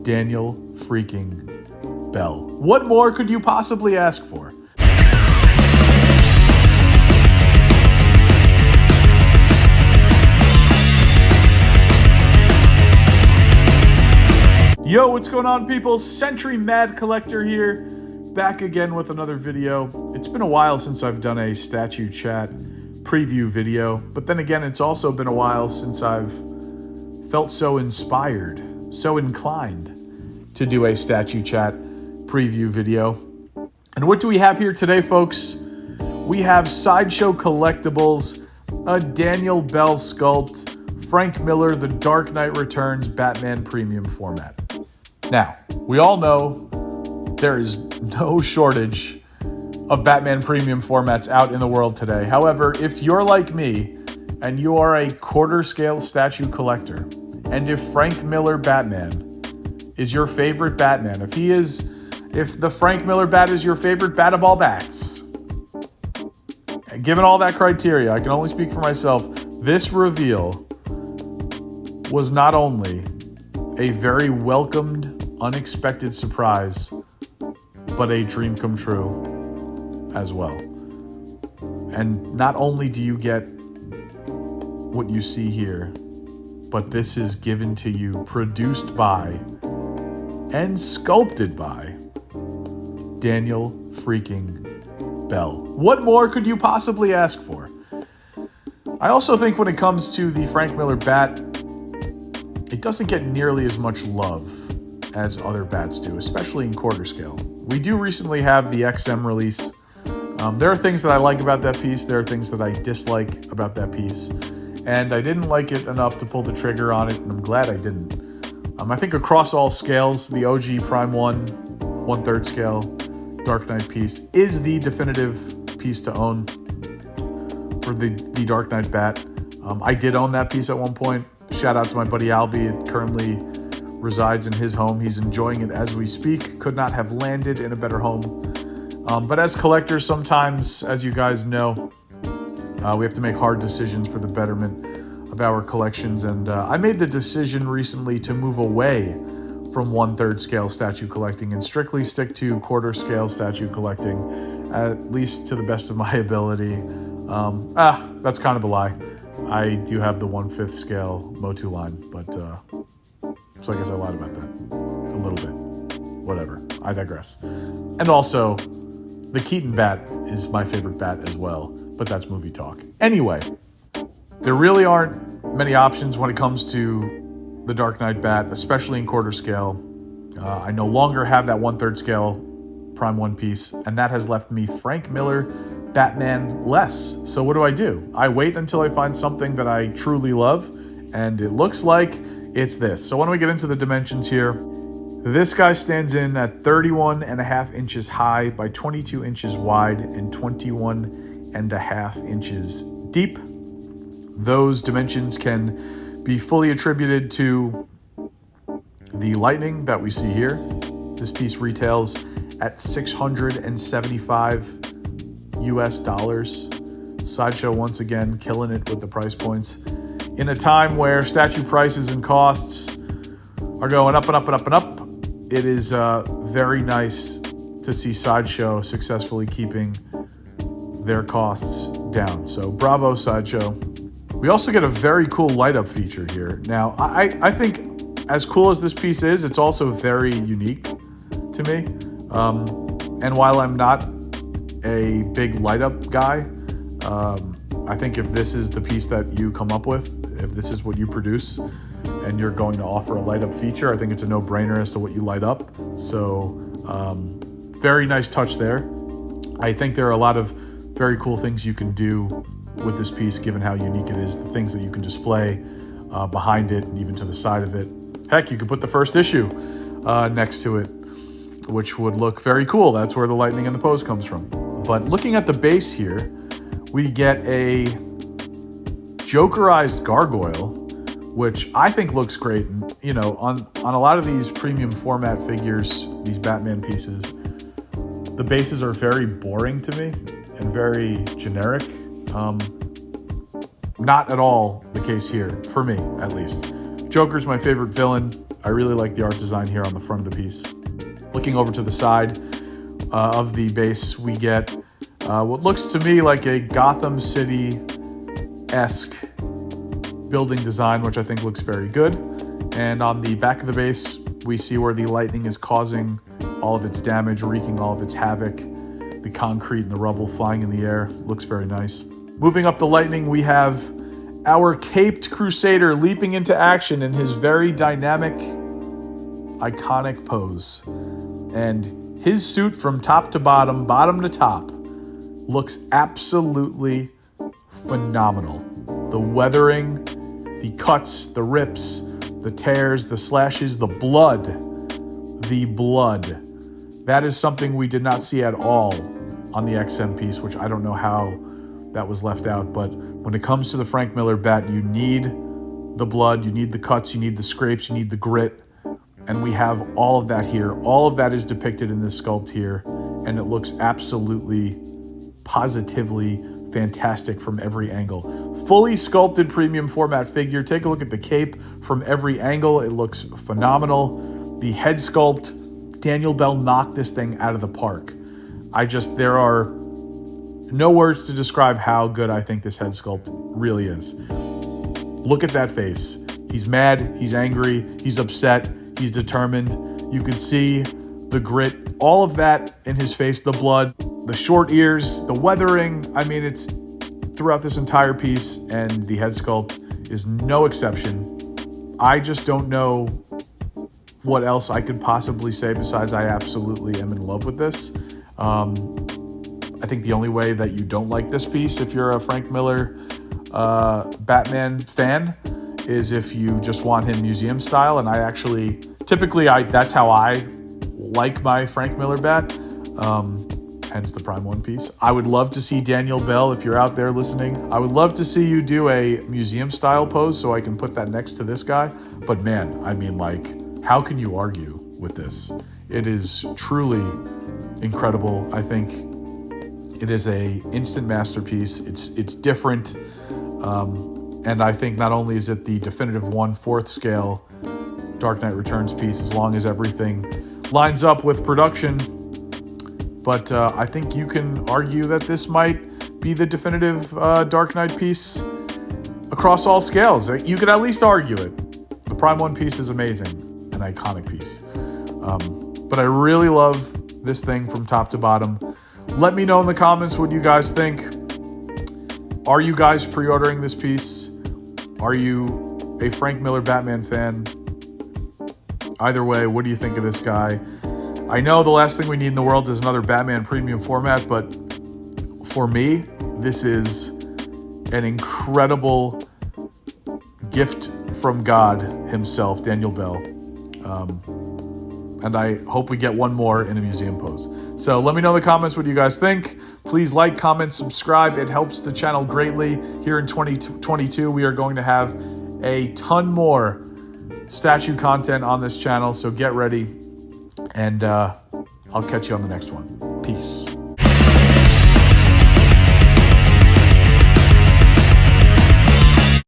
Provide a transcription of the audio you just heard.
Daniel freaking Bell. What more could you possibly ask for? Yo, what's going on, people? Century Mad Collector here, back again with another video. It's been a while since I've done a statue chat preview video, but then again, it's also been a while since I've felt so inspired, so inclined to do a statue chat preview video. And what do we have here today, folks? We have Sideshow Collectibles, a Daniel Bell sculpt, Frank Miller, The Dark Knight Returns Batman Premium format. Now, we all know there is no shortage of Batman Premium formats out in the world today. However, if you're like me and you are a quarter scale statue collector, and if Frank Miller Batman is your favorite Batman, if the Frank Miller Bat is your favorite bat of all bats, given all that criteria, I can only speak for myself, this reveal was not only a very welcomed, unexpected surprise, but a dream come true as well. And not only do you get what you see here, but this is given to you, produced by, and sculpted by Daniel freaking Bell. What more could you possibly ask for? I also think when it comes to the Frank Miller Bat, it doesn't get nearly as much love as other bats do, especially in quarter scale. We do recently have the XM release. There are things that I like about that piece. There are things that I dislike about that piece. And I didn't like it enough to pull the trigger on it, and I'm glad I didn't. I think across all scales, the OG Prime 1, 1/3 scale Dark Knight piece is the definitive piece to own for the Dark Knight Bat. I did own that piece at one point. Shout out to my buddy Albie. It currently resides in his home. He's enjoying it as we speak. Could not have landed in a better home. But as collectors, sometimes, as you guys know, we have to make hard decisions for the betterment of our collections. And I made the decision recently to move away from 1/3 scale statue collecting and strictly stick to quarter scale statue collecting, at least to the best of my ability. That's kind of a lie. I do have the 1/5 scale Motu line, but so I guess I lied about that a little bit. Whatever, I digress. And also, the Keaton Bat is my favorite bat as well, but that's movie talk. Anyway, there really aren't many options when it comes to the Dark Knight Bat, especially in quarter scale. I no longer have that 1/3 scale Prime 1 piece, and that has left me Frank Miller Batman less. So what do? I wait until I find something that I truly love, and it looks like it's this. So why don't we get into the dimensions here? This guy stands in at 31.5 inches high by 22 inches wide and 21.5 inches deep. Those dimensions can be fully attributed to the lightning that we see here. This piece retails at $675 US. Sideshow once again killing it with the price points. In a time where statue prices and costs are going up and up and up and up, it is very nice to see Sideshow successfully keeping their costs down. So bravo, Sideshow. We also get a very cool light up feature here. Now, I think as cool as this piece is, it's also very unique to me. And while I'm not a big light up guy, I think if this is the piece that you come up with, if this is what you produce and you're going to offer a light up feature, I think it's a no-brainer as to what you light up. So very nice touch there. I think there are a lot of very cool things you can do with this piece, given how unique it is, the things that you can display behind it and even to the side of it. Heck, you could put the first issue next to it, which would look very cool. That's where the lightning and the pose comes from. But looking at the base here, we get a Jokerized gargoyle, which I think looks great. And, you know, on a lot of these premium format figures, these Batman pieces, the bases are very boring to me and very generic. Not at all the case here, for me at least. Joker's my favorite villain. I really like the art design here on the front of the piece. Looking over to the side of the base, we get what looks to me like a Gotham City-esque building design, which I think looks very good. And on the back of the base, we see where the lightning is causing all of its damage, wreaking all of its havoc. The concrete and the rubble flying in the air. Looks very nice. Moving up the lightning, we have our caped Crusader leaping into action in his very dynamic, iconic pose. And his suit from top to bottom, bottom to top, looks absolutely phenomenal. The weathering, the cuts, the rips, the tears, the slashes, the blood. That is something we did not see at all on the XM piece, which I don't know how that was left out. But when it comes to the Frank Miller Bat, you need the blood, you need the cuts, you need the scrapes, you need the grit. And we have all of that here. All of that is depicted in this sculpt here. And it looks absolutely, positively fantastic from every angle. Fully sculpted premium format figure. Take a look at the cape from every angle. It looks phenomenal. The head sculpt, Daniel Bell knocked this thing out of the park. There are no words to describe how good I think this head sculpt really is. Look at that face. He's mad, he's angry, he's upset, he's determined. You can see the grit, all of that in his face, the blood, the short ears, the weathering. I mean, it's throughout this entire piece, and the head sculpt is no exception. I just don't know what else I could possibly say besides I absolutely am in love with this. I think the only way that you don't like this piece, if you're a Frank Miller Batman fan, is if you just want him museum style. And I actually, typically, that's how I like my Frank Miller Bat, hence the Prime 1 piece. I would love to see Daniel Bell, if you're out there listening, I would love to see you do a museum style pose so I can put that next to this guy. But man, I mean, like, how can you argue with this? It is truly incredible. I think it is a instant masterpiece. It's different. And I think not only is it the definitive 1/4 scale Dark Knight Returns piece, as long as everything lines up with production, but I think you can argue that this might be the definitive Dark Knight piece across all scales. You could at least argue it. The Prime 1 piece is amazing, an iconic piece. But I really love this thing from top to bottom. Let me know in the comments what you guys think. Are you guys pre-ordering this piece? Are you a Frank Miller Batman fan? Either way, what do you think of this guy? I know the last thing we need in the world is another Batman premium format, but for me, this is an incredible gift from God himself, Daniel Bell. And I hope we get one more in a museum pose. So let me know in the comments what you guys think. Please like, comment, subscribe. It helps the channel greatly. Here in 2022, we are going to have a ton more statue content on this channel, so get ready. And I'll catch you on the next one. Peace.